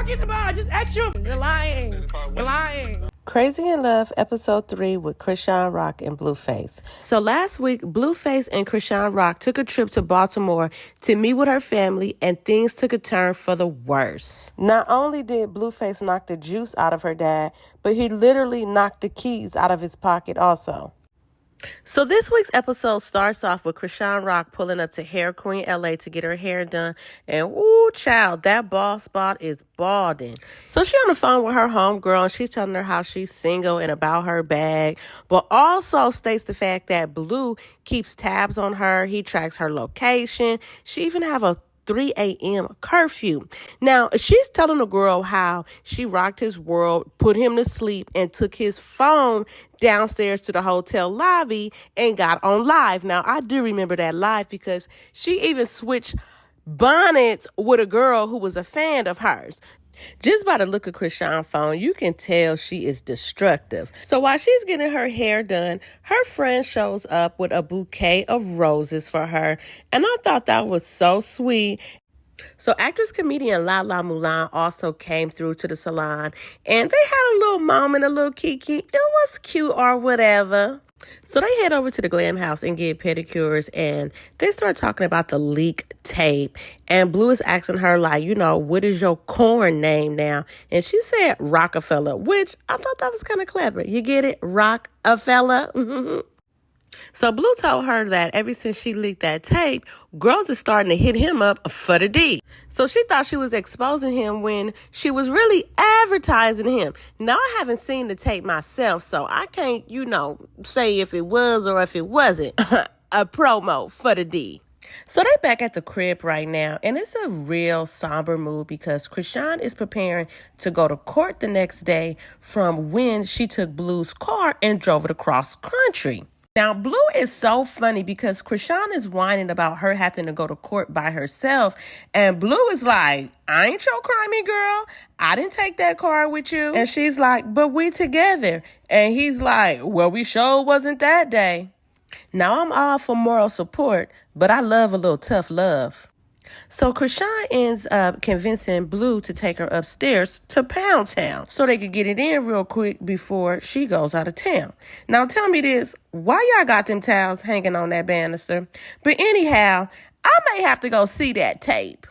talking about? I just asked you. You're lying. You're lying. Crazy in Love, Episode 3 with Chrisean Rock and Blueface. So last week, Blueface and Chrisean Rock took a trip to Baltimore to meet with her family, and things took a turn for the worse. Not only did Blueface knock the juice out of her dad, but he literally knocked the keys out of his pocket also. So this week's episode starts off with Chrisean Rock pulling up to Hair Queen LA to get her hair done. And ooh, child, that bald spot is balding. So she on the phone with her homegirl and she's telling her how she's single and about her bag, but also states the fact that Blue keeps tabs on her. He tracks her location. She even have a 3 a.m. curfew. Now, she's telling the girl how she rocked his world, put him to sleep, and took his phone downstairs to the hotel lobby and got on live. Now, I do remember that live because she even switched bonnets with a girl who was a fan of hers. Just by the look of Chrisean's phone, you can tell she is destructive. So while she's getting her hair done, her friend shows up with a bouquet of roses for her. And I thought that was so sweet. So actress comedian Lala Mulan also came through to the salon. And they had a little moment, a little kiki. It was cute or whatever. So they head over to the glam house and get pedicures, and they start talking about the leak tape. And Blue is asking her, like, what is your corn name now? And she said Rockefeller, which I thought that was kind of clever. You get it? Rockefeller. So Blue told her that ever since she leaked that tape, girls are starting to hit him up for the D. So she thought she was exposing him when she was really advertising him. Now, I haven't seen the tape myself, so I can't, say if it was or if it wasn't a promo for the D. So they back at the crib right now, and it's a real somber mood because Chrisean is preparing to go to court the next day from when she took Blue's car and drove it across country. Now, Blue is so funny because Chrisean is whining about her having to go to court by herself. And Blue is like, I ain't your crimey girl. I didn't take that car with you. And she's like, but we together. And he's like, well, we sure wasn't that day. Now, I'm all for moral support, but I love a little tough love. So Chrisean ends up convincing Blue to take her upstairs to Pound Town so they could get it in real quick before she goes out of town. Now tell me this, why y'all got them towels hanging on that banister? But anyhow, I may have to go see that tape.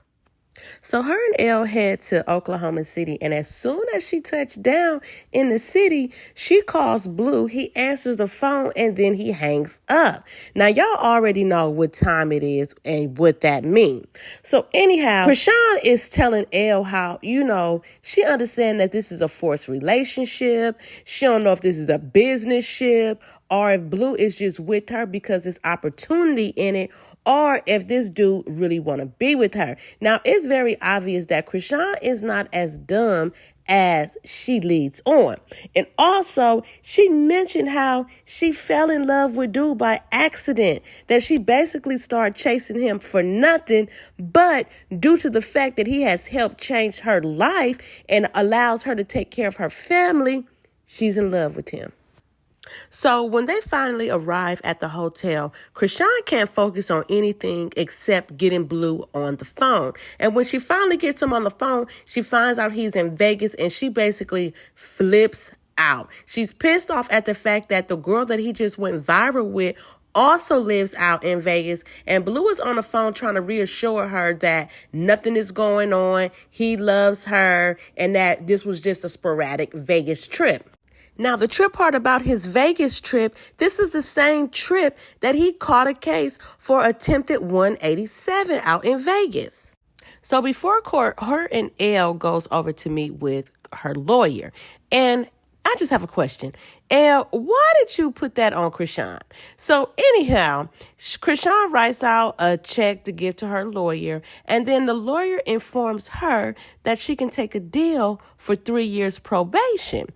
So her and Elle head to Oklahoma City, and as soon as she touched down in the city, she calls Blue. He answers the phone, and then he hangs up. Now, y'all already know what time it is and what that means. So anyhow, Chrisean is telling Elle how, she understands that this is a forced relationship. She don't know if this is a business ship or if Blue is just with her because there's opportunity in it, or if this dude really want to be with her. Now, it's very obvious that Chrisean is not as dumb as she leads on. And also, she mentioned how she fell in love with dude by accident, that she basically started chasing him for nothing, but due to the fact that he has helped change her life and allows her to take care of her family, she's in love with him. So when they finally arrive at the hotel, Chrisean can't focus on anything except getting Blue on the phone. And when she finally gets him on the phone, she finds out he's in Vegas and she basically flips out. She's pissed off at the fact that the girl that he just went viral with also lives out in Vegas, and Blue is on the phone trying to reassure her that nothing is going on, he loves her, and that this was just a sporadic Vegas trip. Now, the trip part about his Vegas trip, this is the same trip that he caught a case for attempted 187 out in Vegas. So before court, her and Elle goes over to meet with her lawyer. And I just have a question. Elle, why did you put that on Chrisean? So anyhow, Chrisean writes out a check to give to her lawyer. And then the lawyer informs her that she can take a deal for 3 years probation.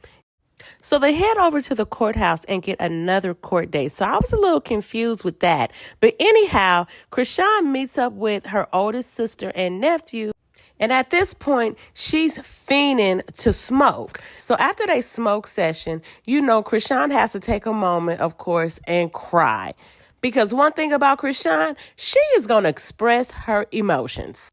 So they head over to the courthouse and get another court date. So I was a little confused with that. But anyhow, Chrisean meets up with her oldest sister and nephew. And at this point, she's fiending to smoke. So after they smoke session, Chrisean has to take a moment, of course, and cry. Because one thing about Chrisean, she is going to express her emotions.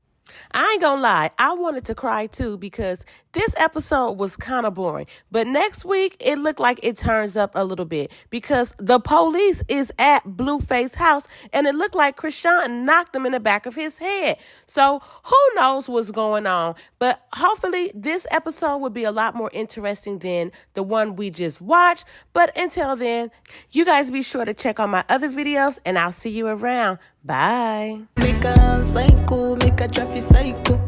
I ain't gonna lie, I wanted to cry too because this episode was kind of boring. But next week, it looked like it turns up a little bit because the police is at Blueface's house and it looked like Chrisean knocked him in the back of his head. So who knows what's going on? But hopefully this episode will be a lot more interesting than the one we just watched. But until then, you guys be sure to check out my other videos and I'll see you around. Bye. Make a psycho, make a traffic psycho.